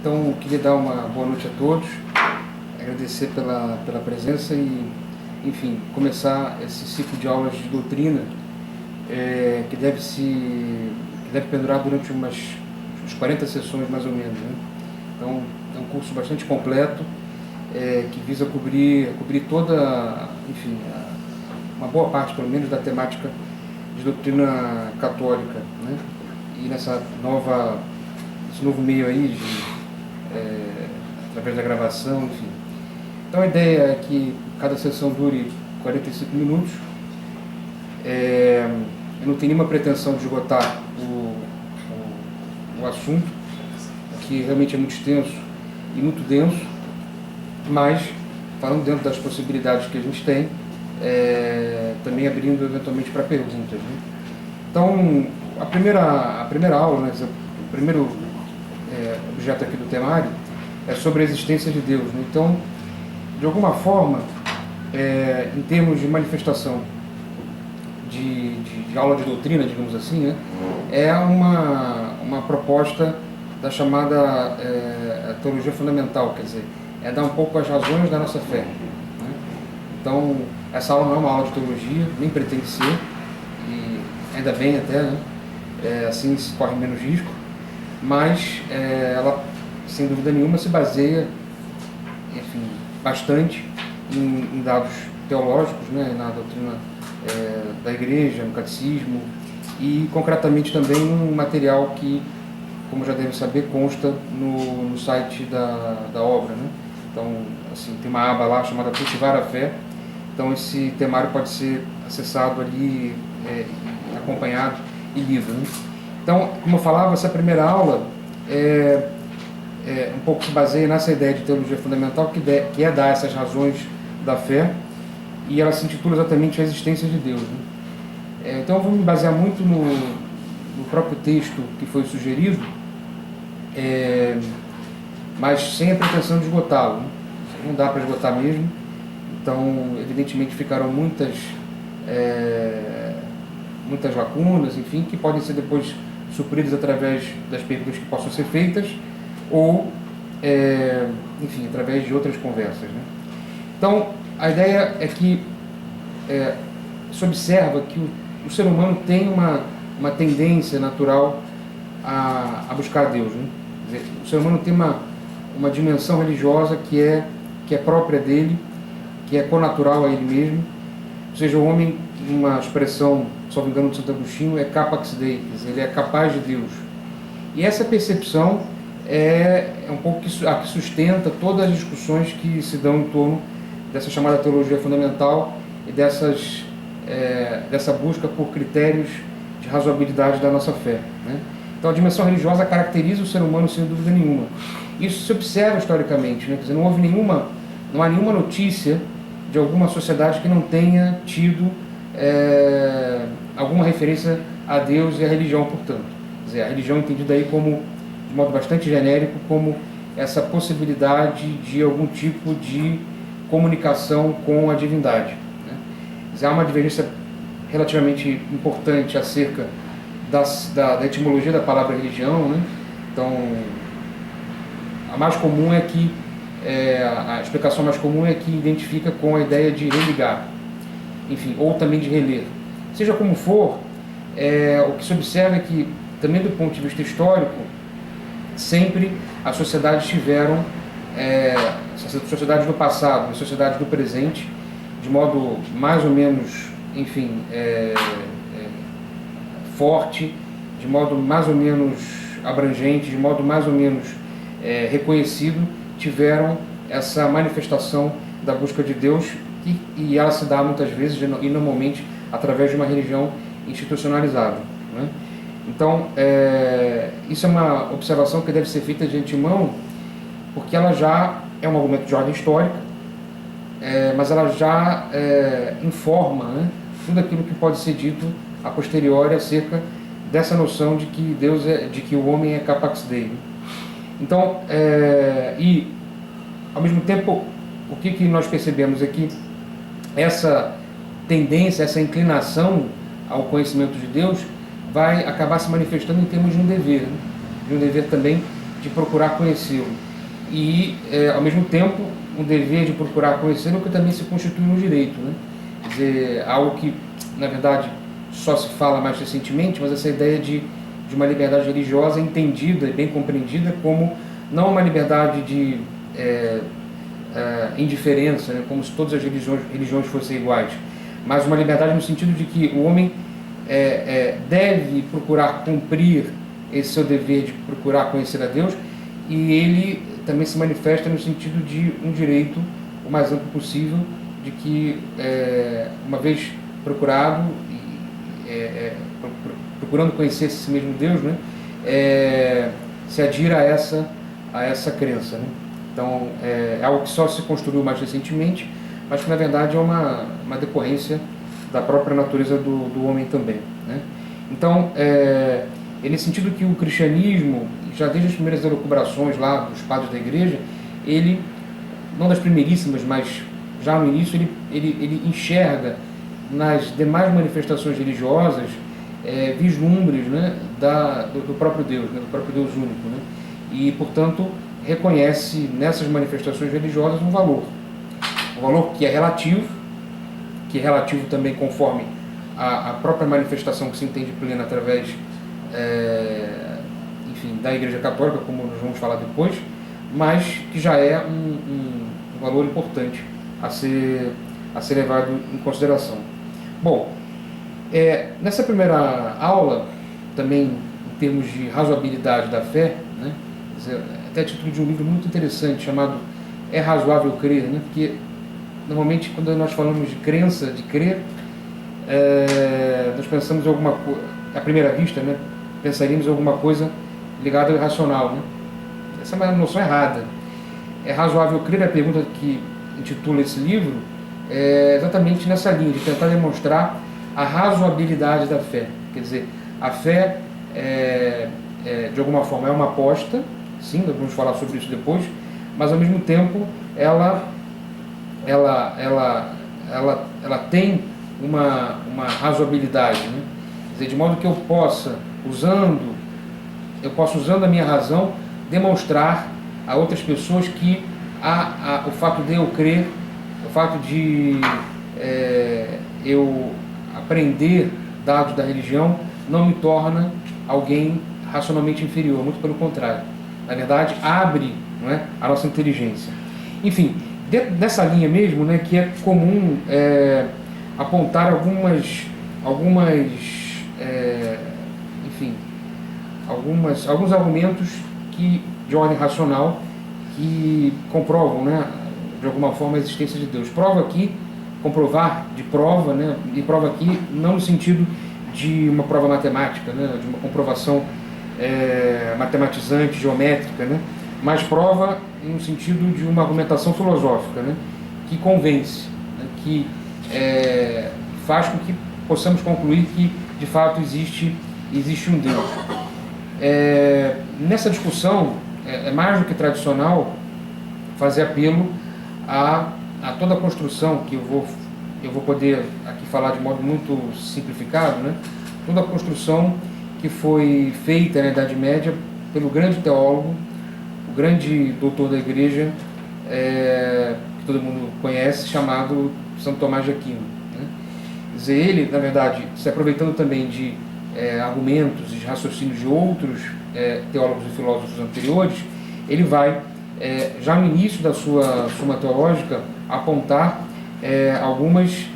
Então, queria dar uma boa noite a todos, agradecer pela presença e, enfim, começar esse ciclo de aulas de doutrina que deve pendurar durante umas 40 sessões mais ou menos, né? Então, é um curso bastante completo que visa cobrir toda, enfim, uma boa parte, pelo menos, da temática de doutrina católica, né? E esse novo meio aí, através da gravação, enfim. Então a ideia é que cada sessão dure 45 minutos. Eu não tenho nenhuma pretensão de esgotar o assunto, que realmente é muito extenso e muito denso, mas falando dentro das possibilidades que a gente tem, também abrindo eventualmente para perguntas, né? Então, a primeira aula, né, o primeiro objeto aqui do temário é sobre a existência de Deus, né? Então, de alguma forma, em termos de manifestação de aula de doutrina, digamos assim, né, é uma proposta da chamada teologia fundamental, quer dizer, é dar um pouco as razões da nossa fé, né? Então, essa aula não é uma aula de teologia, nem pretende ser, e ainda bem até, né? Assim se corre menos risco, mas ela, sem dúvida nenhuma, se baseia, enfim, bastante em dados teológicos, né, na doutrina da Igreja, no catecismo, e concretamente também num material que, como já devem saber, consta no site da obra, né? Então, assim, tem uma aba lá chamada Cultivar a Fé. Então, esse temário pode ser acessado ali, acompanhado e lido, né? Então, como eu falava, essa primeira aula um pouco se baseia nessa ideia de teologia fundamental, que é dar essas razões da fé, e ela se intitula exatamente A Existência de Deus, né? Então, eu vou me basear muito no próprio texto que foi sugerido, mas sem a pretensão de esgotá-lo, né? Não dá para esgotar mesmo. Então, evidentemente, ficaram muitas lacunas, enfim, que podem ser depois supridas através das perguntas que possam ser feitas ou, enfim, através de outras conversas, né? Então, a ideia é que se observa que o ser humano tem uma tendência natural a buscar Deus, né? Quer dizer, o ser humano tem uma dimensão religiosa que é própria dele, que é connatural a ele mesmo. Ou seja, o homem, uma expressão, só me engano, de Santo Agostinho, é capax Dei, quer dizer, ele é capaz de Deus. E essa percepção é um pouco a que sustenta todas as discussões que se dão em torno dessa chamada teologia fundamental e dessa busca por critérios de razoabilidade da nossa fé, né? Então, a dimensão religiosa caracteriza o ser humano sem dúvida nenhuma. Isso se observa historicamente, né? Quer dizer, não há nenhuma notícia de alguma sociedade que não tenha tido alguma referência a Deus e a religião, portanto. Quer dizer, a religião entendida aí como, de modo bastante genérico, como essa possibilidade de algum tipo de comunicação com a divindade, né? Quer dizer, há uma divergência relativamente importante acerca da etimologia da palavra religião, né? Então, a mais comum é que a explicação mais comum é que identifica com a ideia de religar, enfim, ou também de reler. Seja como for, o que se observa é que, também do ponto de vista histórico, sempre as sociedades tiveram, as sociedades do passado, as sociedades do presente, de modo mais ou menos, enfim, forte, de modo mais ou menos abrangente, de modo mais ou menos reconhecido, tiveram essa manifestação da busca de Deus e ela se dá muitas vezes e normalmente através de uma religião institucionalizada, né? Então, isso é uma observação que deve ser feita de antemão, porque ela já é um argumento de ordem histórica, mas ela já informa, né, tudo aquilo que pode ser dito a posteriori acerca dessa noção de que de que o homem é capax Dei, né? Então, e ao mesmo tempo, o que nós percebemos é que essa tendência, essa inclinação ao conhecimento de Deus vai acabar se manifestando em termos de um dever, né? De um dever também de procurar conhecê-lo e, ao mesmo tempo, um dever de procurar conhecê-lo que também se constitui um direito, né? Quer dizer, algo que, na verdade, só se fala mais recentemente, mas essa ideia de uma liberdade religiosa entendida e bem compreendida como não uma liberdade de indiferença, né? Como se todas as religiões fossem iguais, mas uma liberdade no sentido de que o homem deve procurar cumprir esse seu dever de procurar conhecer a Deus, e ele também se manifesta no sentido de um direito o mais amplo possível, de que, uma vez procurado, procurando conhecer esse mesmo Deus, né, se adira a essa crença, né? Então, é algo que só se construiu mais recentemente, mas que na verdade é uma decorrência da própria natureza do homem também, né? Então, é nesse sentido que o cristianismo, já desde as primeiras elucubrações lá dos padres da igreja, ele, não das primeiríssimas, mas já no início, ele enxerga nas demais manifestações religiosas vislumbres, né, do próprio Deus, né, do próprio Deus único, né? E, portanto, reconhece nessas manifestações religiosas um valor que é relativo também conforme a própria manifestação que se entende plena através, enfim, da Igreja Católica, como nós vamos falar depois, mas que já é um valor importante a ser levado em consideração. Bom, nessa primeira aula, também em termos de razoabilidade da fé, né, até a título de um livro muito interessante chamado É Razoável Crer, né, porque normalmente quando nós falamos de crença, de crer, nós pensamos em alguma coisa, à primeira vista, né, pensaríamos em alguma coisa ligada ao irracional, né? Essa é uma noção errada. É razoável crer, a pergunta que intitula esse livro, exatamente nessa linha, de tentar demonstrar a razoabilidade da fé. Quer dizer, a fé, de alguma forma, é uma aposta, sim, nós vamos falar sobre isso depois, mas ao mesmo tempo ela tem uma razoabilidade, né? Quer dizer, de modo que eu possa, usando a minha razão, demonstrar a outras pessoas que o fato de eu crer, o fato de eu aprender dados da religião, não me torna alguém racionalmente inferior, muito pelo contrário. Na verdade, abre, não é, a nossa inteligência. Enfim, dentro dessa linha mesmo, né, que é comum apontar alguns argumentos de ordem racional que comprovam, né, de alguma forma a existência de Deus. Comprovar de prova, né, e prova aqui não no sentido de uma prova matemática, né, de uma comprovação matematizante, geométrica, né, mas prova no sentido de uma argumentação filosófica, né, que convence, né, que faz com que possamos concluir que de fato existe um Deus. Nessa discussão é mais do que tradicional fazer apelo a toda a construção que eu vou poder aqui falar de modo muito simplificado, né? Toda a construção que foi feita na Idade Média pelo grande teólogo, o grande doutor da Igreja, que todo mundo conhece, chamado Santo Tomás de Aquino, né? Quer dizer, ele, na verdade, se aproveitando também de argumentos e raciocínios de outros teólogos e filósofos anteriores, ele vai, já no início da sua Suma Teológica, apontar alguns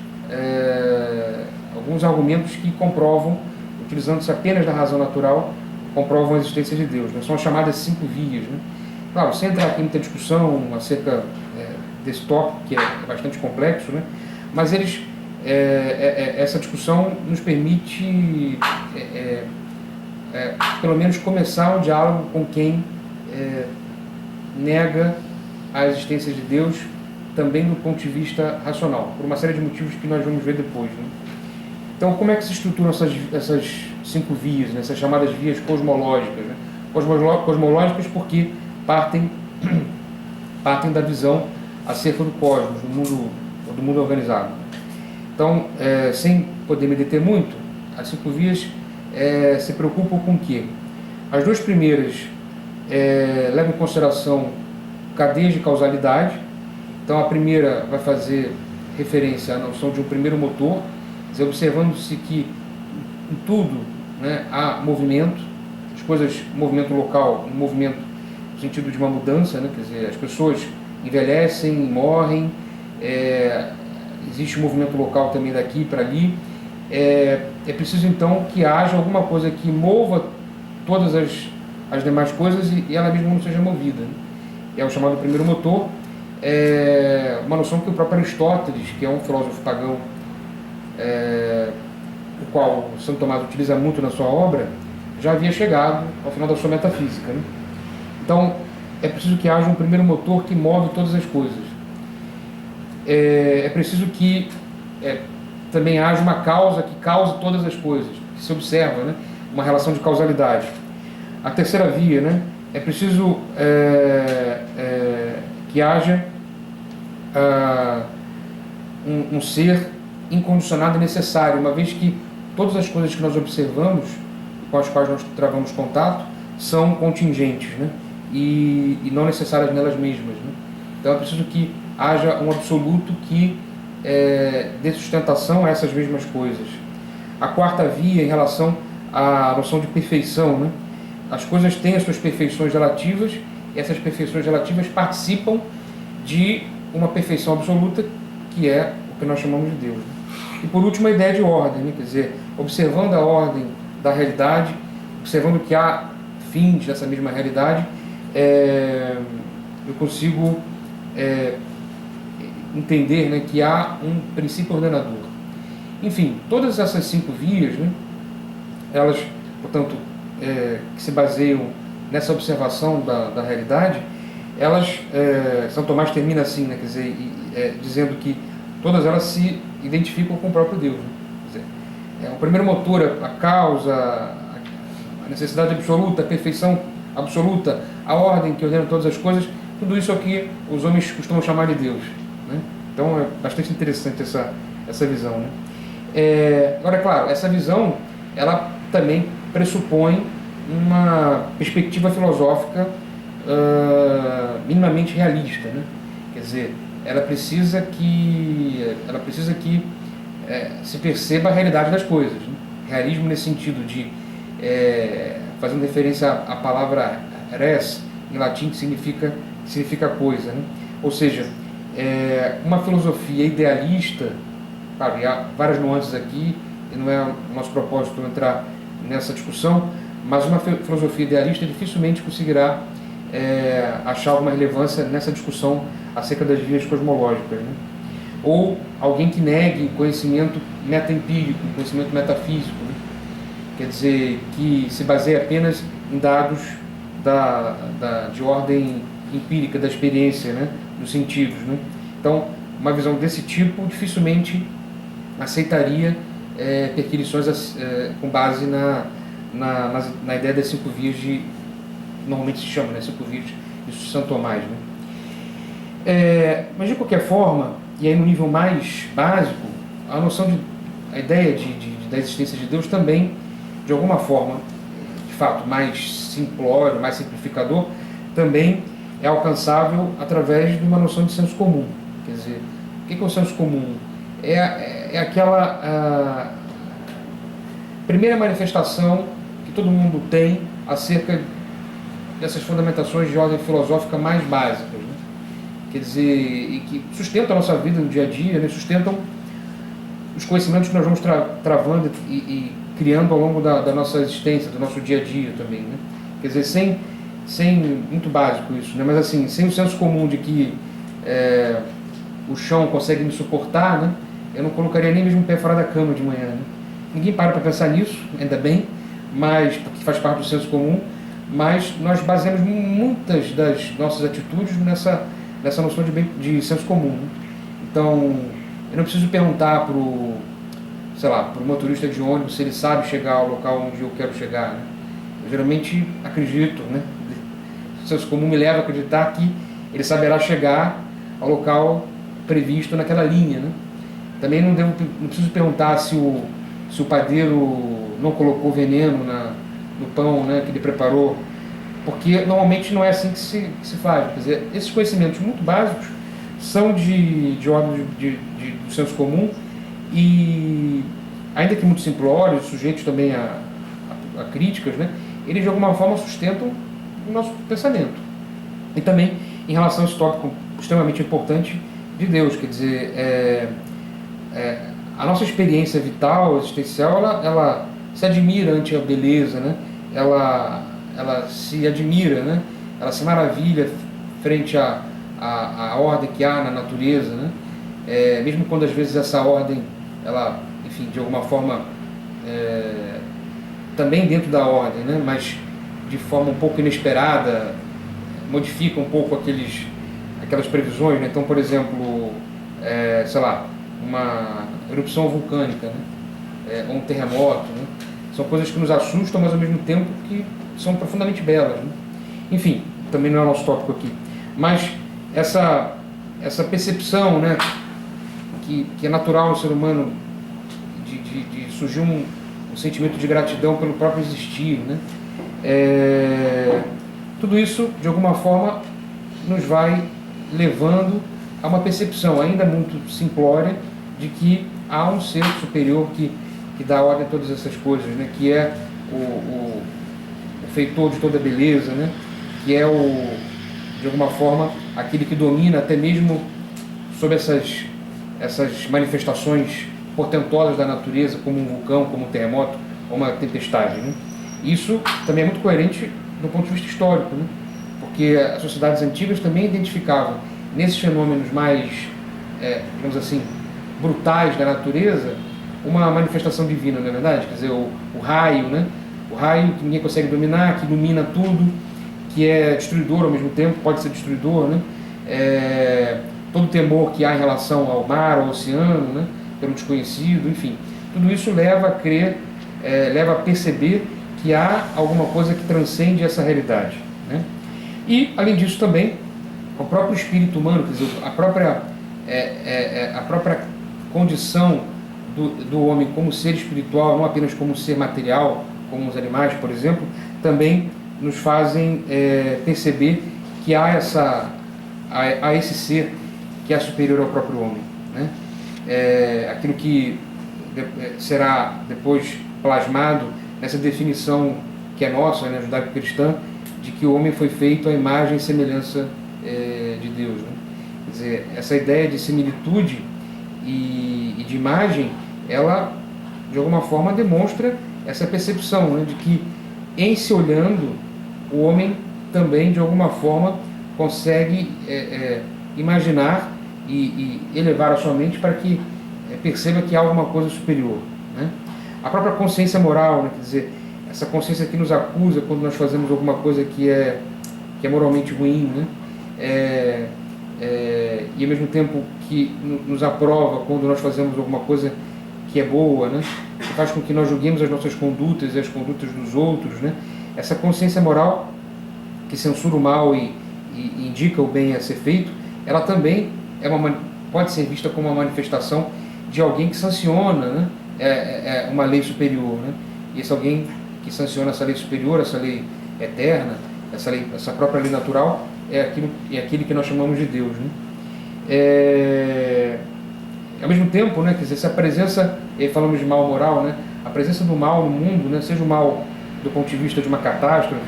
argumentos que comprovam, utilizando-se apenas da razão natural, comprovam a existência de Deus, né? São as chamadas 5 vias, né? Claro, sem entrar aqui em muita discussão acerca desse tópico, que é bastante complexo, né? Mas essa discussão nos permite, pelo menos, começar um diálogo com quem nega a existência de Deus, também do ponto de vista racional, por uma série de motivos que nós vamos ver depois, né? Então, como é que se estruturam essas 5 vias, né? Essas chamadas vias cosmológicas, né? Cosmológicas porque partem da visão acerca do cosmos, do mundo organizado. Então, sem poder me deter muito, as 5 vias se preocupam com o quê? As 2 primeiras leva em consideração cadeias de causalidade. Então a primeira vai fazer referência à noção de um primeiro motor, observando-se que em tudo, né, há movimento, as coisas, movimento local, movimento no sentido de uma mudança, né, quer dizer, as pessoas envelhecem, morrem, existe um movimento local também daqui para ali. É preciso então que haja alguma coisa que mova todas as demais coisas e ela mesma não seja movida, né? É o chamado primeiro motor. Uma noção que o próprio Aristóteles, que é um filósofo pagão, o qual Santo Tomás utiliza muito na sua obra, já havia chegado ao final da sua metafísica, né? Então, é preciso que haja um primeiro motor que move todas as coisas. É preciso que também haja uma causa que cause todas as coisas, que se observa, né, uma relação de causalidade. A terceira via, né, é preciso que haja um ser incondicionado e necessário, uma vez que todas as coisas que nós observamos, com as quais nós travamos contato, são contingentes, né, e não necessárias nelas mesmas, né? Então é preciso que haja um absoluto que dê sustentação a essas mesmas coisas. A quarta via, em relação à noção de perfeição, né? As coisas têm as suas perfeições relativas, e essas perfeições relativas participam de uma perfeição absoluta, que é o que nós chamamos de Deus, né? E por último, a ideia de ordem, né? Quer dizer, observando a ordem da realidade, observando que há fins dessa mesma realidade, eu consigo entender, né, que há um princípio ordenador. Enfim, todas essas 5 vias, né, elas, portanto, que se baseiam nessa observação da realidade, elas, São Tomás termina assim, né, quer dizer, dizendo que todas elas se identificam com o próprio Deus, né? Quer dizer, o primeiro motor, a causa, a necessidade absoluta, a perfeição absoluta, a ordem que ordena todas as coisas, tudo isso é o que os homens costumam chamar de Deus, né? Então é bastante interessante essa visão, né? Agora, é claro, essa visão ela também pressupõe uma perspectiva filosófica minimamente realista, né? Quer dizer, ela precisa que se perceba a realidade das coisas, né? Realismo nesse sentido de, fazendo referência à palavra res, em latim, que significa coisa, né? Ou seja, uma filosofia idealista, claro, e há várias nuances aqui, e não é o nosso propósito entrar nessa discussão, mas uma filosofia idealista dificilmente conseguirá achar alguma relevância nessa discussão acerca das vias cosmológicas, né? Ou alguém que negue conhecimento metaempírico, conhecimento metafísico, né? Quer dizer, que se baseia apenas em dados de ordem empírica, da experiência, né? Dos sentidos, né? Então, uma visão desse tipo dificilmente aceitaria perquisições com base na ideia das 5 vias normalmente se chama, né, 5 vias de Santo Tomás, né? Mas de qualquer forma, e aí no nível mais básico, a ideia da existência de Deus também, de alguma forma, de fato, mais simplório, mais simplificador, também é alcançável através de uma noção de senso comum. Quer dizer, o que é o senso comum? É aquela primeira manifestação que todo mundo tem acerca dessas fundamentações de ordem filosófica mais básicas, né? Quer dizer, e que sustentam a nossa vida no dia a dia, né? Sustentam os conhecimentos que nós vamos travando e criando ao longo da nossa existência, do nosso dia a dia também, né? Quer dizer, sem muito básico isso, né? Mas assim, sem o senso comum de que o chão consegue me suportar, né? Eu não colocaria nem mesmo o pé fora da cama de manhã, né? Ninguém para pensar nisso, ainda bem, mas porque faz parte do senso comum, mas nós baseamos muitas das nossas atitudes nessa noção de senso comum, né? Então, eu não preciso perguntar para o motorista de ônibus se ele sabe chegar ao local onde eu quero chegar, né? Eu geralmente acredito, né? O senso comum me leva a acreditar que ele saberá chegar ao local previsto naquela linha, né? Também não preciso perguntar se o padeiro não colocou veneno no pão, né, que ele preparou porque normalmente não é assim que se faz. Quer dizer, esses conhecimentos muito básicos são de ordem do senso comum e, ainda que muito simplórios, sujeitos também a críticas, né, eles de alguma forma sustentam o nosso pensamento. E também em relação a esse tópico extremamente importante de Deus, quer dizer, a nossa experiência vital, existencial, ela se admira ante a beleza, né? Ela se admira, né? Ela se maravilha frente à ordem que há na natureza, né? Mesmo quando às vezes essa ordem, ela, enfim, de alguma forma, também dentro da ordem, né? Mas de forma um pouco inesperada, modifica um pouco aquelas previsões, né? Então, por exemplo, sei lá, uma erupção vulcânica, né? Ou um terremoto, né? São coisas que nos assustam, mas ao mesmo tempo que são profundamente belas, né? Enfim, também não é o nosso tópico aqui. Mas essa percepção, né, que é natural no ser humano de surgir um sentimento de gratidão pelo próprio existir, né? Tudo isso, de alguma forma, nos vai levando a uma percepção ainda muito simplória de que há um ser superior que dá ordem a todas essas coisas, né? Que é o feitor de toda beleza, né? Que é de alguma forma aquele que domina até mesmo sobre essas manifestações portentosas da natureza, como um vulcão, como um terremoto ou uma tempestade, né? Isso também é muito coerente do ponto de vista histórico, né? Porque as sociedades antigas também identificavam nesses fenômenos mais, digamos assim, brutais da natureza, uma manifestação divina, não é verdade? Quer dizer, o raio, né? O raio que ninguém consegue dominar, que ilumina tudo, que é destruidor ao mesmo tempo, pode ser destruidor, né? Todo o temor que há em relação ao mar, ao oceano, né? Pelo desconhecido, enfim. Tudo isso leva a crer, leva a perceber que há alguma coisa que transcende essa realidade, né? E, além disso também, o próprio espírito humano, quer dizer, a própria condição do homem como ser espiritual, não apenas como ser material, como os animais, por exemplo, também nos fazem perceber que há esse ser que é superior ao próprio homem, né? Aquilo que será depois plasmado nessa definição que é nossa, né, judaico-cristã, de que o homem foi feito à imagem e semelhança de Deus, né? Quer dizer, essa ideia de similitude e de imagem, ela de alguma forma demonstra essa percepção, né, de que em se olhando o homem também de alguma forma consegue imaginar e elevar a sua mente para que perceba que há alguma coisa superior, né? A própria consciência moral, né, quer dizer, essa consciência que nos acusa quando nós fazemos alguma coisa que é moralmente ruim, né? E ao mesmo tempo que nos aprova quando nós fazemos alguma coisa que é boa, né? Que faz com que nós julguemos as nossas condutas e as condutas dos outros, né? Essa consciência moral que censura o mal e indica o bem a ser feito, ela também pode ser vista como uma manifestação de alguém que sanciona, né? Uma lei superior, né? E esse alguém que sanciona essa lei superior, essa lei eterna, essa própria lei natural, é aquele que nós chamamos de Deus, né? Ao mesmo tempo, né, quer dizer, essa presença, e falamos de mal moral, né? A presença do mal no mundo, né, seja o mal do ponto de vista de uma catástrofe,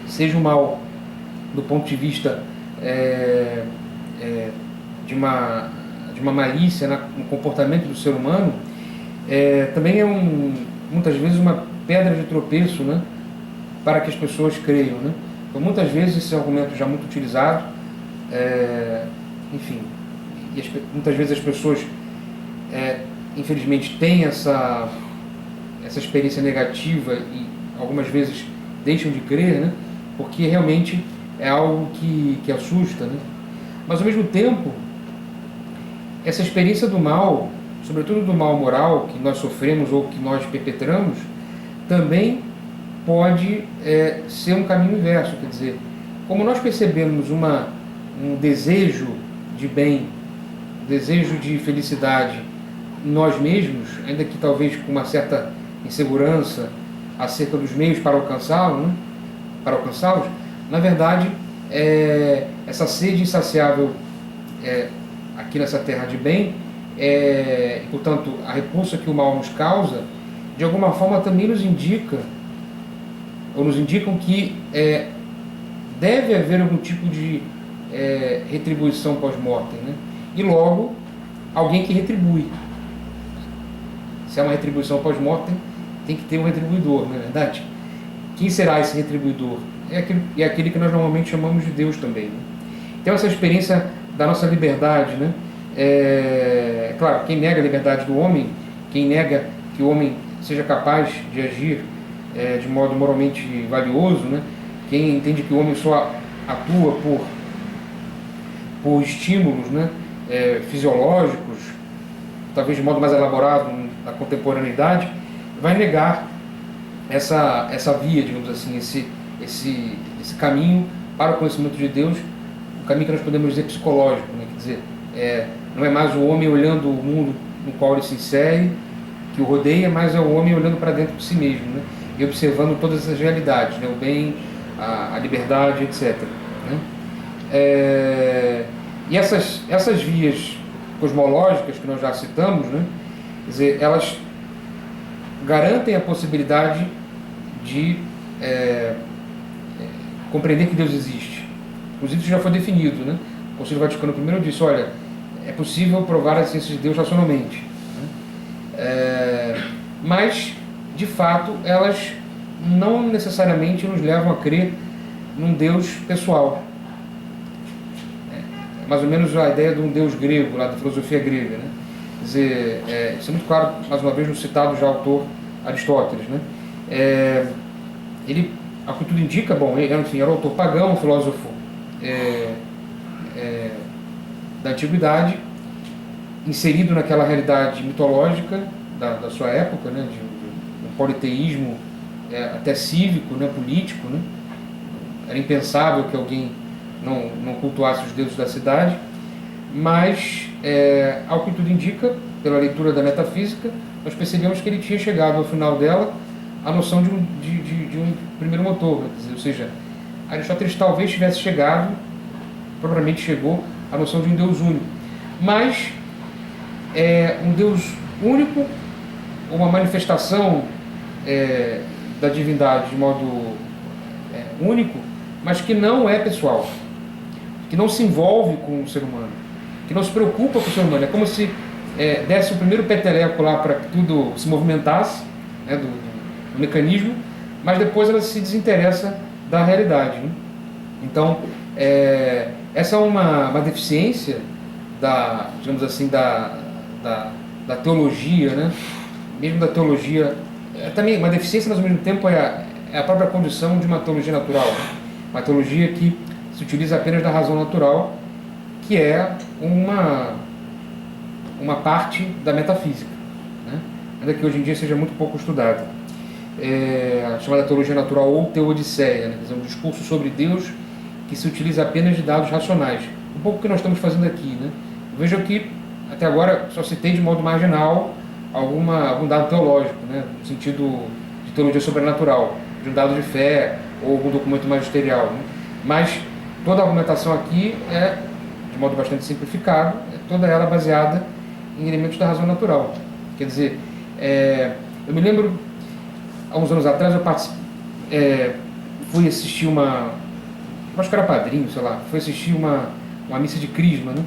seja o mal do ponto de vista de uma malícia no comportamento do ser humano, também é muitas vezes uma pedra de tropeço, né, para que as pessoas creiam, né? Então, muitas vezes esse argumento já muito utilizado, enfim, muitas vezes as pessoas infelizmente têm essa experiência negativa e algumas vezes deixam de crer, né? Porque realmente é algo que assusta, né? Mas ao mesmo tempo, essa experiência do mal, sobretudo do mal moral que nós sofremos ou que nós perpetramos, também pode ser um caminho inverso, quer dizer, como nós percebemos um desejo de bem, desejo de felicidade em nós mesmos, ainda que talvez com uma certa insegurança acerca dos meios para alcançá-lo, né? Para alcançá-los, na verdade, essa sede insaciável aqui nessa terra de bem, e, portanto, a repulsa que o mal nos causa, de alguma forma também nos indica, ou nos indicam que deve haver algum tipo de retribuição pós-mortem, né? E logo, alguém que retribui. Se é uma retribuição pós-mortem, tem que ter um retribuidor, não é verdade? Quem será esse retribuidor? É aquele que nós normalmente chamamos de Deus também, né? Então essa experiência da nossa liberdade, né? Claro, quem nega a liberdade do homem, quem nega que o homem seja capaz de agir de modo moralmente valioso, né? Quem entende que o homem só atua por estímulos, né? Fisiológicos, talvez de modo mais elaborado na contemporaneidade, vai negar essa via, digamos assim, esse caminho para o conhecimento de Deus, um caminho que nós podemos dizer psicológico, né? Quer dizer, não é mais o homem olhando o mundo no qual ele se insere, que o rodeia, mas é o homem olhando para dentro de si mesmo, né? E observando todas essas realidades, né? O bem, a liberdade, etc., né? E essas vias cosmológicas que nós já citamos, né? Quer dizer, elas garantem a possibilidade de compreender que Deus existe. Inclusive isso já foi definido, né? O Concílio Vaticano I disse, olha, é possível provar a existência de Deus racionalmente, né? Mas, de fato, elas não necessariamente nos levam a crer num Deus pessoal. É mais ou menos a ideia de um Deus grego, lá da filosofia grega, né? Quer dizer, isso é muito claro, mais uma vez, no citado já autor Aristóteles, né? Ele, ao que tudo indica, bom, ele, enfim, era um autor pagão, um filósofo da antiguidade, inserido naquela realidade mitológica da sua época, né? De um politeísmo até cívico, né? Político, né? Era impensável que alguém não cultuasse os deuses da cidade, mas, ao que tudo indica, pela leitura da metafísica, nós percebemos que ele tinha chegado ao final dela à noção de um primeiro motor, quer dizer, ou seja, Aristóteles talvez tivesse chegado, provavelmente chegou, à noção de um Deus único, mas um Deus único, uma manifestação da divindade de modo único, mas que não é pessoal, que não se envolve com o ser humano, que não se preocupa com o ser humano. É como se desse o primeiro peteleco lá para que tudo se movimentasse, né, do mecanismo, mas depois ela se desinteressa da realidade, né? Então, essa é uma deficiência digamos assim, da teologia, né? Mesmo da teologia, também uma deficiência, mas ao mesmo tempo é a própria condição de uma teologia natural, né? Uma teologia que se utiliza apenas da razão natural, que é uma parte da metafísica, né? Ainda que hoje em dia seja muito pouco estudada. A chamada teologia natural ou teodiceia, né? Quer dizer, um discurso sobre Deus que se utiliza apenas de dados racionais. Um pouco o que nós estamos fazendo aqui, né? Veja que até agora só citei de modo marginal algum dado teológico, né? No sentido de teologia sobrenatural, de um dado de fé ou algum documento magisterial, né? Mas toda a argumentação aqui de modo bastante simplificado, toda ela baseada em elementos da razão natural. Quer dizer, eu me lembro, há uns anos atrás, eu fui assistir acho que era padrinho, sei lá, fui assistir uma missa de crisma, né?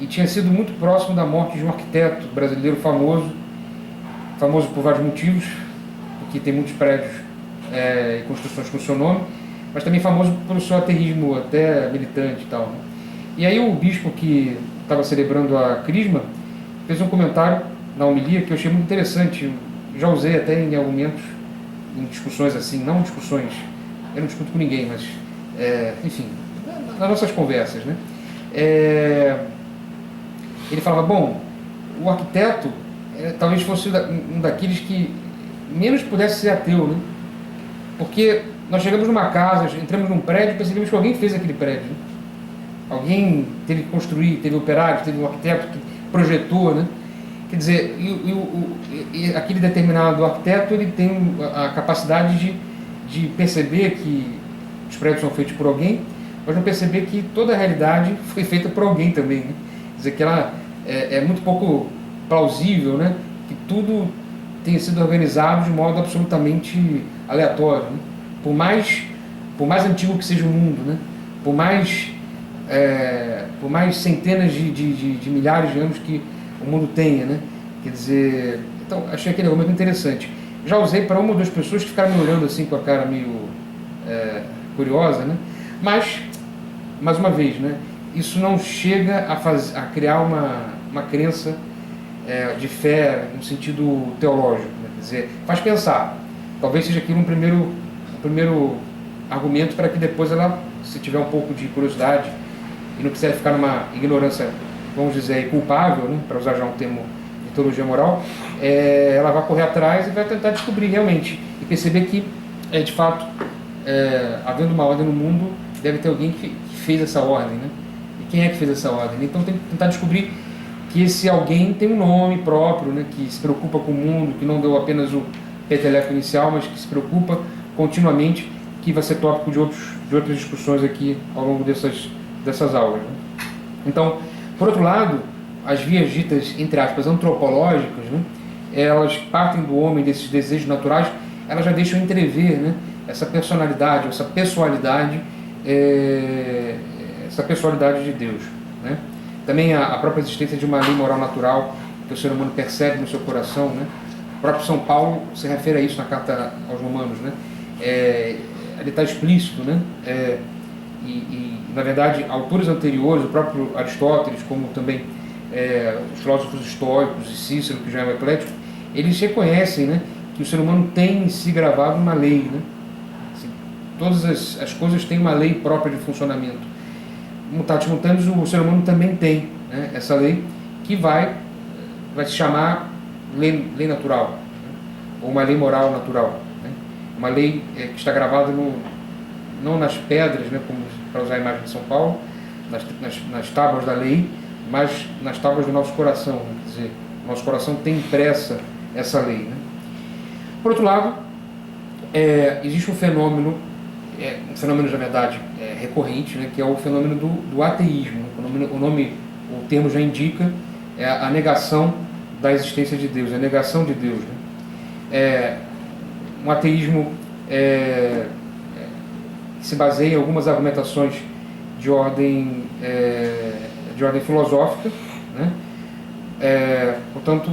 E tinha sido muito próximo da morte de um arquiteto brasileiro famoso por vários motivos, porque tem muitos prédios e construções com o seu nome, mas também famoso pelo seu ateísmo até militante e tal, né? E aí o bispo que estava celebrando a crisma fez um comentário na homilia que eu achei muito interessante. Eu já usei até em argumentos, em discussões assim, não discussões, eu não discuto com ninguém, mas enfim, nas nossas conversas, né? Ele falava, bom, o arquiteto talvez fosse um daqueles que menos pudesse ser ateu, né? Porque nós chegamos numa casa, entramos num prédio e percebemos que alguém fez aquele prédio, né? Alguém teve que construir, teve operário, teve um arquiteto que projetou, né? Quer Quer dizer, e aquele determinado arquiteto ele tem a capacidade de perceber que os prédios são feitos por alguém, mas não perceber que toda a realidade foi feita por alguém também, né? Quer dizer, que ela é muito pouco plausível, né? Que tudo tenha sido organizado de modo absolutamente aleatório, né? Por mais antigo que seja o mundo, né? Por mais centenas de milhares de anos que o mundo tenha, né? Quer dizer, então achei aquele argumento interessante. Já usei para uma ou duas pessoas que ficaram me olhando assim com a cara meio curiosa, né? Mas, mais uma vez, né? Isso não chega a criar uma crença de fé no sentido teológico, né? Quer dizer, faz pensar. Talvez seja aquilo um primeiro argumento para que depois ela, se tiver um pouco de curiosidade e não quiser ficar numa ignorância, vamos dizer, culpável, né? Para usar já um termo de teologia moral, ela vai correr atrás e vai tentar descobrir realmente e perceber que, de fato, havendo uma ordem no mundo, deve ter alguém que fez essa ordem, né? E quem é que fez essa ordem? Então tem que tentar descobrir que esse alguém tem um nome próprio, né? Que se preocupa com o mundo, que não deu apenas o peteleco inicial, mas que se preocupa continuamente, que vai ser tópico de outras discussões aqui ao longo dessas aulas, né? Então, por outro lado, as vias ditas, entre aspas, antropológicas, né? Elas partem do homem, desses desejos naturais, elas já deixam entrever, né? Essa personalidade, essa pessoalidade de Deus, né? Também a própria existência de uma lei moral natural que o ser humano percebe no seu coração, né? O próprio São Paulo se refere a isso na carta aos Romanos, né? Ele está explícito, né? Na verdade, autores anteriores, o próprio Aristóteles, como também os filósofos estoicos e Cícero, que já é um eclético, eles reconhecem, né, que o ser humano tem em si gravado uma lei, né? Assim, todas as coisas têm uma lei própria de funcionamento. Mutatis mutandis, o ser humano também tem, né, essa lei que vai se chamar lei natural, né, ou uma lei moral natural, né? Uma lei que está gravada não nas pedras, né, como para usar a imagem de São Paulo, nas tábuas da lei, mas nas tábuas do nosso coração, né? Quer dizer, o nosso coração tem impressa essa lei, né? Por outro lado, existe um fenômeno na verdade recorrente, né, que é o fenômeno do ateísmo. O termo já indica a negação da existência de Deus, a negação de Deus, né? Um ateísmo que se baseia em algumas argumentações de ordem filosófica, né? Portanto,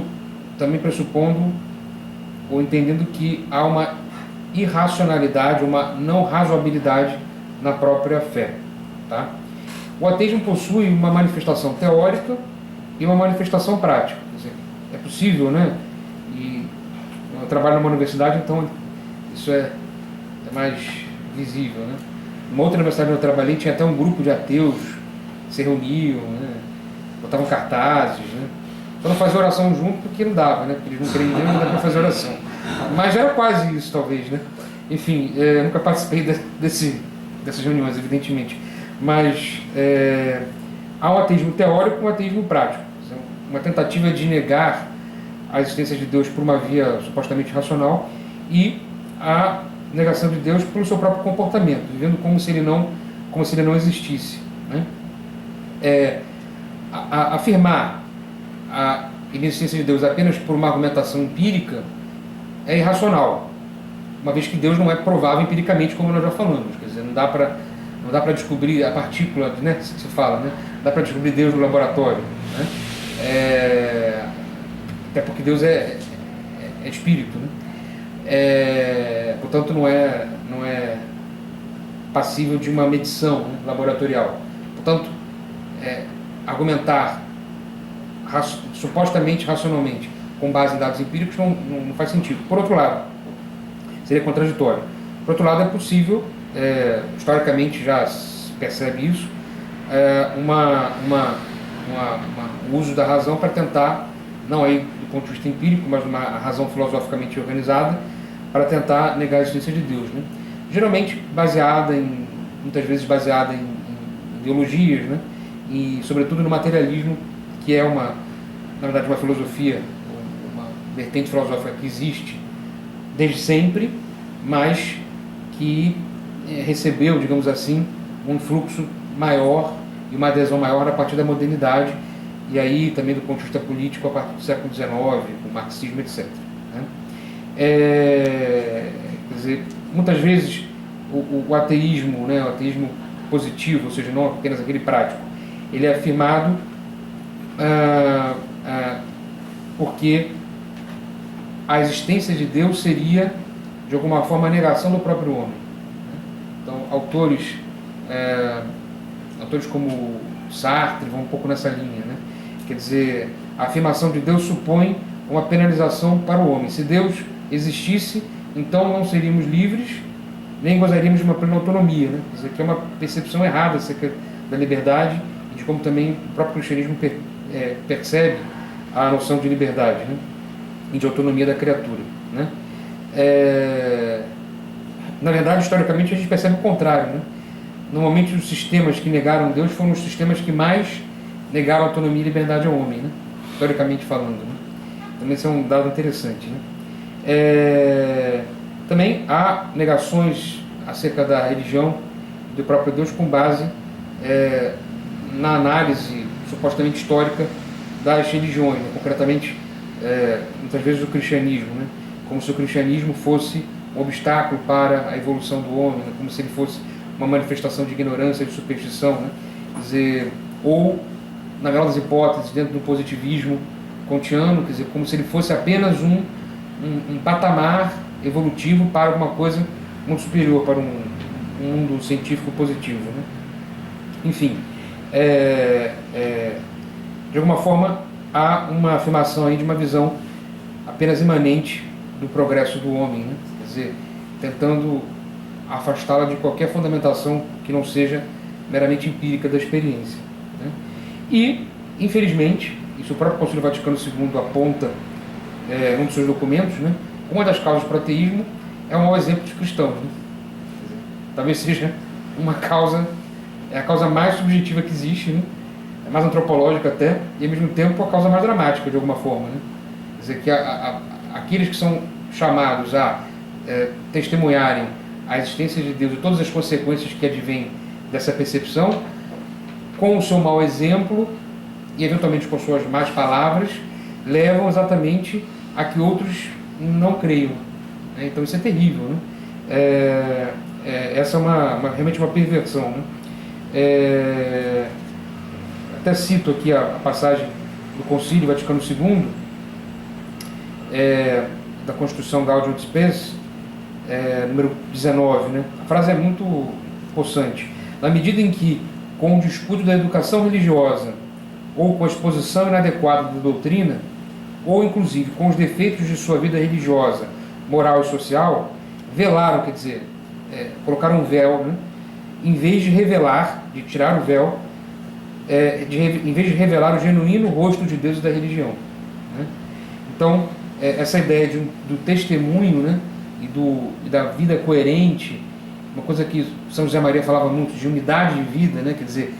também pressupondo ou entendendo que há uma irracionalidade, uma não razoabilidade na própria fé, tá? O ateísmo possui uma manifestação teórica e uma manifestação prática. Quer dizer, é possível, né? E eu trabalho numa universidade, então isso é mais visível, né? Uma outra universidade onde eu trabalhei tinha até um grupo de ateus que se reuniam, né? Botavam cartazes, né? Eu não fazia oração junto porque não dava, né? Porque eles não creem em Deus, não dá para fazer oração. Mas era quase isso, talvez, né? Enfim, nunca participei dessas reuniões, evidentemente. Mas há um ateísmo teórico e um ateísmo prático. Uma tentativa de negar a existência de Deus por uma via supostamente racional e a negação de Deus pelo seu próprio comportamento, vivendo como se ele não existisse, né? Afirmar a inexistência de Deus apenas por uma argumentação empírica é irracional, uma vez que Deus não é provável empiricamente, como nós já falamos. Quer dizer, não dá para descobrir a partícula, né, que se fala, né? Não dá para descobrir Deus no laboratório, né? Até porque Deus é espírito, né? Portanto, não é passível de uma medição, né, laboratorial. Portanto, argumentar supostamente racionalmente com base em dados empíricos não faz sentido. Por outro lado, seria contraditório. Por outro lado, é possível, historicamente já se percebe isso, o uso da razão para tentar, não aí do ponto de vista empírico, mas uma razão filosoficamente organizada, para tentar negar a existência de Deus, né? Geralmente muitas vezes baseada em ideologias, né? E sobretudo no materialismo, que é uma na verdade, uma filosofia, uma vertente filosófica que existe desde sempre, mas que recebeu, digamos assim, um influxo maior e uma adesão maior a partir da modernidade, e aí também do ponto de vista político a partir do século XIX, com o marxismo, etc. Né? Quer dizer, muitas vezes o ateísmo, né, o ateísmo positivo, ou seja, não apenas aquele prático, ele é afirmado porque a existência de Deus seria, de alguma forma, a negação do próprio homem. Então, autores como Sartre vão um pouco nessa linha, né? Quer dizer, a afirmação de Deus supõe uma penalização para o homem. Se Deus existisse, então não seríamos livres, nem gozaríamos de uma plena autonomia, né? Quer dizer, que é uma percepção errada acerca da liberdade e de como também o próprio cristianismo percebe a noção de liberdade, né? E de autonomia da criatura, né? Na verdade, historicamente, a gente percebe o contrário, né? Normalmente, os sistemas que negaram Deus foram os sistemas que mais negaram autonomia e liberdade ao homem, né? Historicamente falando, né? Também isso é um dado interessante, né? Também há negações acerca da religião do próprio Deus com base na análise supostamente histórica das religiões, né? Concretamente, muitas vezes o cristianismo, né? Como se o cristianismo fosse um obstáculo para a evolução do homem, né? Como se ele fosse uma manifestação de ignorância, de superstição, né? Quer dizer, ou, na melhor das hipóteses, dentro do positivismo kantiano, quer dizer, como se ele fosse apenas um patamar evolutivo para alguma coisa muito superior, para um mundo científico positivo, né? Enfim, de alguma forma, há uma afirmação aí de uma visão apenas imanente do progresso do homem, né? Quer dizer, tentando afastá-la de qualquer fundamentação que não seja meramente empírica da experiência, né? E, infelizmente, isso o próprio Concílio Vaticano II aponta num dos seus documentos, né? Uma das causas para o ateísmo é um mau exemplo dos cristãos, né? Talvez seja uma causa, é a causa mais subjetiva que existe, né? É mais antropológica até, e ao mesmo tempo a causa mais dramática, de alguma forma, né? Quer dizer, que aqueles que são chamados a testemunharem a existência de Deus e todas as consequências que advêm dessa percepção, com o seu mau exemplo e eventualmente com suas más palavras, levam exatamente a que outros não creiam, né? Então isso é terrível, né? Essa é realmente uma perversão, né? Até cito aqui a passagem do Concílio Vaticano II, da Constituição Gaudium et Spes, número 19, né? A frase é muito possante. Na medida em que, com o descuido da educação religiosa, ou com a exposição inadequada da doutrina, ou inclusive com os defeitos de sua vida religiosa, moral e social, velaram, quer dizer, colocaram um véu, né? Em vez de revelar, de tirar o véu, em vez de revelar o genuíno rosto de Deus e da religião, né? Então, essa ideia do testemunho, né? E da vida coerente, uma coisa que São José Maria falava muito, de unidade de vida, né? Quer dizer,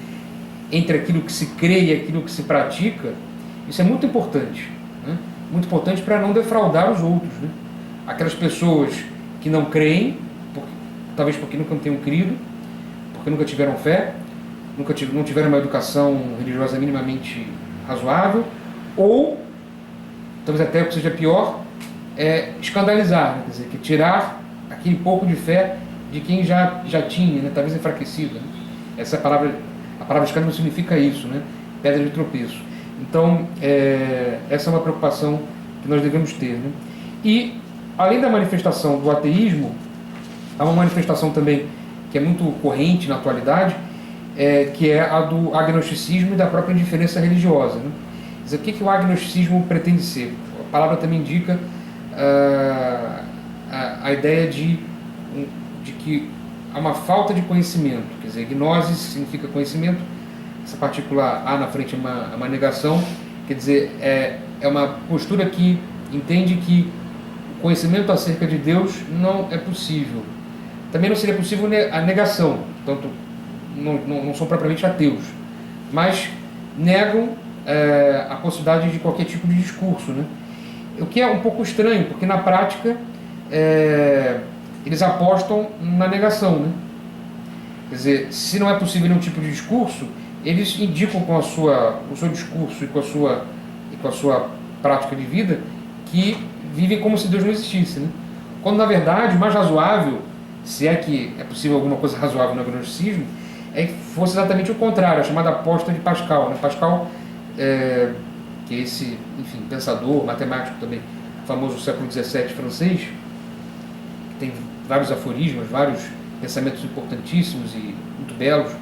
entre aquilo que se crê e aquilo que se pratica, isso é muito importante, né? Muito importante para não defraudar os outros, né? Aquelas pessoas que não creem, talvez porque nunca tenham crido, porque nunca tiveram fé, não tiveram uma educação religiosa minimamente razoável, ou, talvez até o que seja pior, escandalizar, né? Quer dizer, que tirar aquele pouco de fé de quem já tinha, né? Talvez enfraquecido, né? Essa palavra, a palavra escândalo significa isso, né? Pedra de tropeço. Então, essa é uma preocupação que nós devemos ter, né? E, além da manifestação do ateísmo, há uma manifestação também que é muito corrente na atualidade, que é a do agnosticismo e da própria indiferença religiosa, né? Quer dizer, o que o agnosticismo pretende ser? A palavra também indica a ideia de que há uma falta de conhecimento. Quer dizer, gnose significa conhecimento, essa partícula A na frente é uma negação, quer dizer, é uma postura que entende que o conhecimento acerca de Deus não é possível. Também não seria possível a negação, portanto, não são propriamente ateus, mas negam a possibilidade de qualquer tipo de discurso, né? O que é um pouco estranho, porque na prática eles apostam na negação, né? Quer dizer, se não é possível nenhum tipo de discurso, eles indicam com o seu discurso e com a sua prática de vida que vivem como se Deus não existisse, né? Quando na verdade o mais razoável, se é que é possível alguma coisa razoável no agnosticismo, é que fosse exatamente o contrário, a chamada aposta de Pascal, né? Pascal, que é esse, enfim, pensador, matemático também, famoso do século XVII francês, que tem vários aforismos, vários pensamentos importantíssimos e muito belos,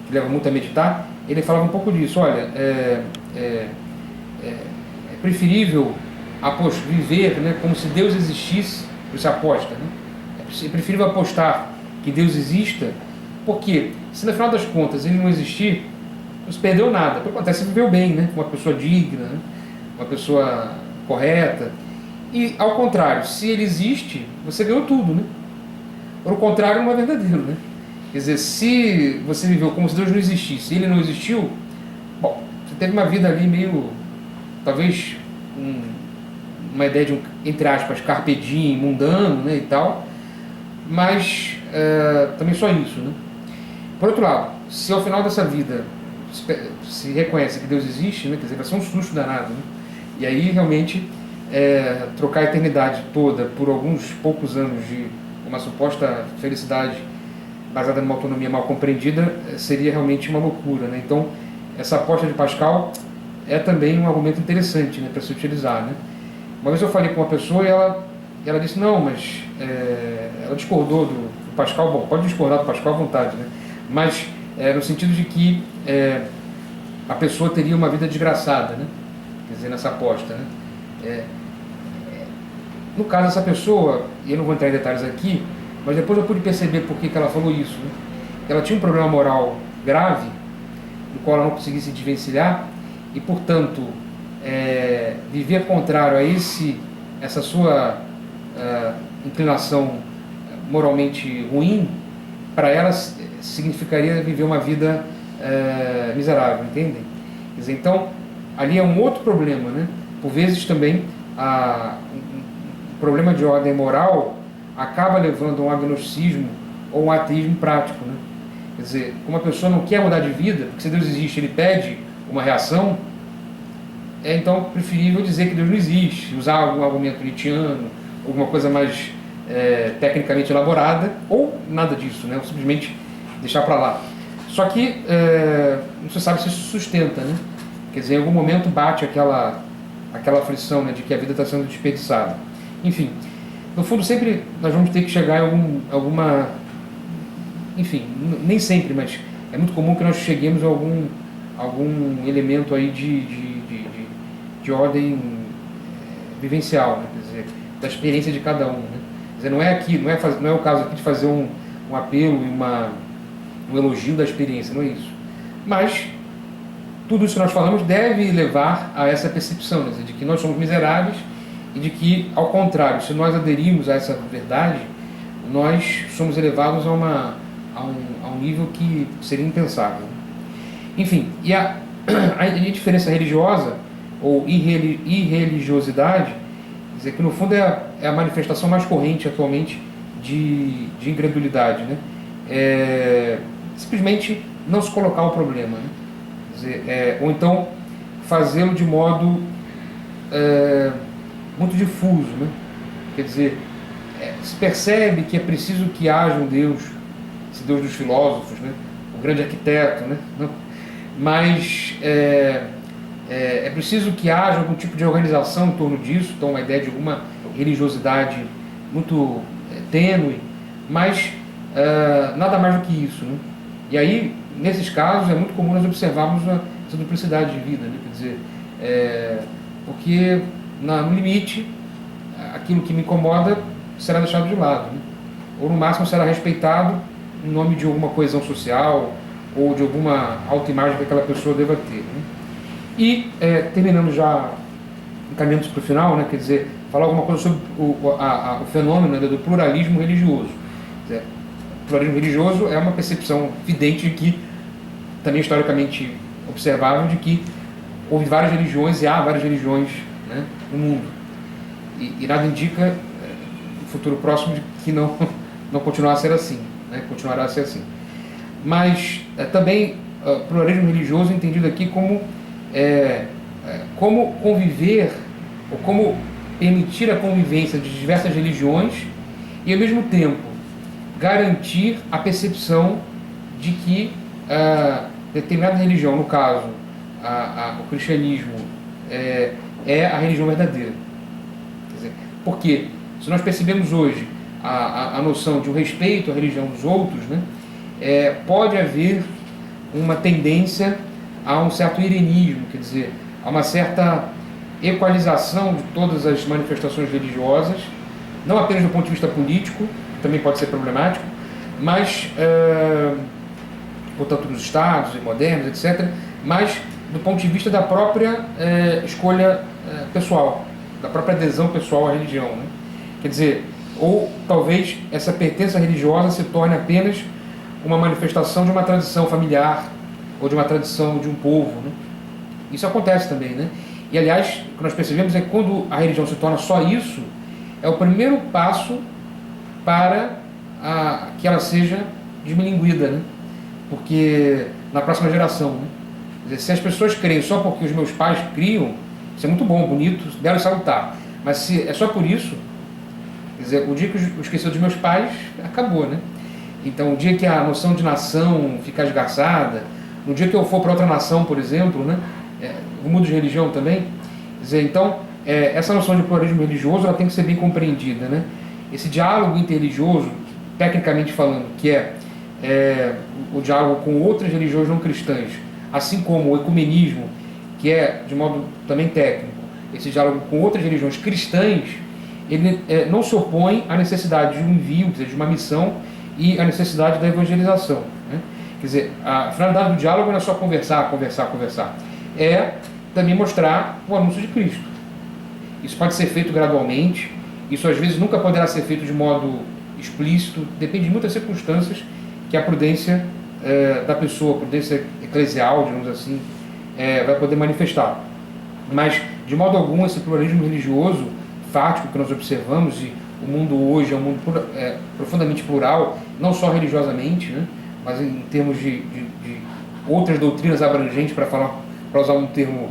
que levam muito a meditar. Ele falava um pouco disso. Olha, é preferível viver, né, como se Deus existisse. Você aposta, né? É preferível apostar que Deus exista, porque se no final das contas ele não existir, não se perdeu nada. O que acontece? Você viveu bem, né? Uma pessoa digna, né? Uma pessoa correta. E ao contrário, se ele existe, você ganhou tudo, né? Por contrário, não é verdadeiro, né? Quer dizer, se você viveu como se Deus não existisse e ele não existiu, bom, você teve uma vida ali meio, talvez, uma ideia de entre aspas, carpe diem, mundano, né, e tal, mas também só isso, né? Por outro lado, se ao final dessa vida se reconhece que Deus existe, né, quer dizer, vai ser um susto danado, né? E aí realmente trocar a eternidade toda por alguns poucos anos de uma suposta felicidade baseada numa autonomia mal compreendida seria realmente uma loucura, né? Então essa aposta de Pascal é também um argumento interessante, né, para se utilizar, né? Uma vez eu falei com uma pessoa e ela disse, não, mas ela discordou do Pascal. Bom, pode discordar do Pascal à vontade, né? Mas no sentido de que a pessoa teria uma vida desgraçada, né? Quer dizer, nessa aposta, né? No caso dessa pessoa, e eu não vou entrar em detalhes aqui, mas depois eu pude perceber por que ela falou isso, né? Ela tinha um problema moral grave, do qual ela não conseguia se desvencilhar, e portanto viver contrário a essa sua inclinação moralmente ruim, para ela significaria viver uma vida miserável, entendem? Quer dizer, então ali é um outro problema, né? Por vezes também um problema de ordem moral acaba levando a um agnosticismo ou um ateísmo prático, né? Quer dizer, como a pessoa não quer mudar de vida, porque se Deus existe, ele pede uma reação, então preferível dizer que Deus não existe, usar algum argumento nietzschiano, alguma coisa mais tecnicamente elaborada, ou nada disso, né? Ou simplesmente deixar para lá. Só que não se sabe se isso sustenta, né? Quer dizer, em algum momento bate aquela aflição, né, de que a vida está sendo desperdiçada. Enfim, no fundo sempre nós vamos ter que chegar em alguma... Enfim, nem sempre, mas é muito comum que nós cheguemos a algum elemento aí de ordem vivencial, né? Quer dizer, da experiência de cada um, né? Quer dizer, não é o caso aqui de fazer um apelo e um elogio da experiência, não é isso. Mas tudo isso que nós falamos deve levar a essa percepção, né? De que nós somos miseráveis e de que, ao contrário, se nós aderirmos a essa verdade, nós somos elevados a um nível que seria impensável. Enfim, e a diferença religiosa ou irreligiosidade, quer dizer, que no fundo é a manifestação mais corrente atualmente de incredulidade, né? Simplesmente não se colocar o problema, né? Quer dizer, ou então fazê-lo de modo muito difuso, né? Quer dizer, se percebe que é preciso que haja um Deus, esse Deus dos filósofos, né? O grande arquiteto, né? Mas é preciso que haja algum tipo de organização em torno disso, então uma ideia de alguma religiosidade muito tênue, mas nada mais do que isso, né? E aí, nesses casos, é muito comum nós observarmos essa duplicidade de vida, né? Quer dizer, porque no limite, aquilo que me incomoda será deixado de lado, né? Ou no máximo será respeitado em nome de alguma coesão social ou de alguma autoimagem que aquela pessoa deva ter, né? E terminando já, encaminhando para o final, né? Quer dizer, falar alguma coisa sobre o fenômeno, né, do pluralismo religioso. Quer dizer, o pluralismo religioso é uma percepção evidente de que, também historicamente observável, de que houve várias religiões e há várias religiões, né, no mundo. E nada indica, no futuro próximo, que não continuará a ser assim, né, continuará a ser assim. Mas também pluralismo religioso entendido aqui como como conviver, ou como permitir a convivência de diversas religiões e, ao mesmo tempo, garantir a percepção de que determinada religião, no caso, o cristianismo, é a religião verdadeira. Quer dizer, porque, se nós percebemos hoje a noção de um respeito à religião dos outros, né, pode haver uma tendência a um certo irenismo, quer dizer, a uma certa equalização de todas as manifestações religiosas, não apenas do ponto de vista político, que também pode ser problemático, mas, portanto, dos estados modernos, etc., mas do ponto de vista da própria escolha pessoal, da própria adesão pessoal à religião, né? Quer dizer, ou talvez essa pertença religiosa se torne apenas uma manifestação de uma tradição familiar ou de uma tradição de um povo, né? Isso acontece também, né? E, aliás, o que nós percebemos é que quando a religião se torna só isso, é o primeiro passo para que ela seja desmilinguida, né? Porque na próxima geração, né? Quer dizer, se as pessoas creem só porque os meus pais criam, isso é muito bom, bonito, belo e salutar. Mas se é só por isso, quer dizer, o dia que eu esqueci dos meus pais, acabou, né? Então, o dia que a noção de nação ficar esgarçada, no dia que eu for para outra nação, por exemplo, né? O mundo de religião também, quer dizer, então, essa noção de pluralismo religioso ela tem que ser bem compreendida, né? Esse diálogo interreligioso, tecnicamente falando, que o diálogo com outras religiões não cristãs, assim como o ecumenismo, que é, de modo também técnico, esse diálogo com outras religiões cristãs, ele não se opõe à necessidade de um envio, quer dizer, de uma missão e à necessidade da evangelização, né? Quer dizer, a finalidade do diálogo não é só conversar, é também mostrar o anúncio de Cristo. Isso pode ser feito gradualmente, isso às vezes nunca poderá ser feito de modo explícito, depende de muitas circunstâncias que a prudência da pessoa, a prudência eclesial, digamos assim, vai poder manifestar. Mas, de modo algum, esse pluralismo religioso fático que nós observamos, e o mundo hoje é um mundo profundamente plural, não só religiosamente, né, mas em termos de outras doutrinas abrangentes, para usar um termo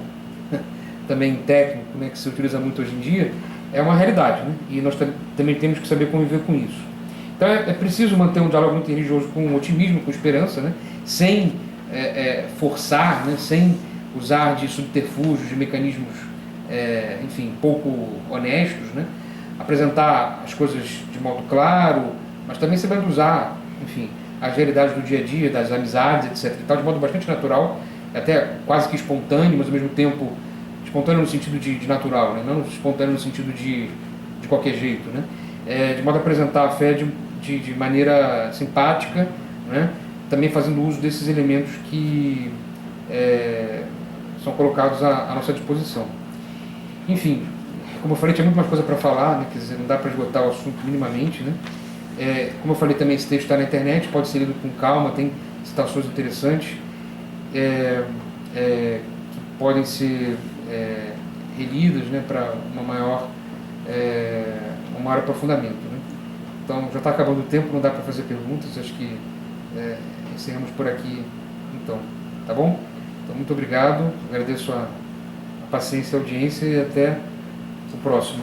também técnico, né, que se utiliza muito hoje em dia, é uma realidade, né, e nós também temos que saber conviver com isso. Então é preciso manter um diálogo interreligioso com otimismo, com esperança, né, sem forçar, né, sem usar de subterfúgios, de mecanismos, enfim, pouco honestos, né, apresentar as coisas de modo claro, mas também sabendo usar, enfim, as realidades do dia a dia, das amizades, etc. E tal, de modo bastante natural, até quase que espontâneo, mas ao mesmo tempo espontâneo no sentido de natural, né? Não espontâneo no sentido de qualquer jeito, né? De modo a apresentar a fé de maneira simpática, né? Também fazendo uso desses elementos que são colocados à nossa disposição. Enfim, como eu falei, tinha muito mais coisa para falar, né? Quer dizer, não dá para esgotar o assunto minimamente, né? Como eu falei também, esse texto está na internet, pode ser lido com calma, tem citações interessantes que podem ser relidas, né, para um maior aprofundamento, né? Então, já está acabando o tempo, não dá para fazer perguntas, acho que encerramos por aqui, então, tá bom? Então, muito obrigado, agradeço a paciência e a audiência e até o próximo.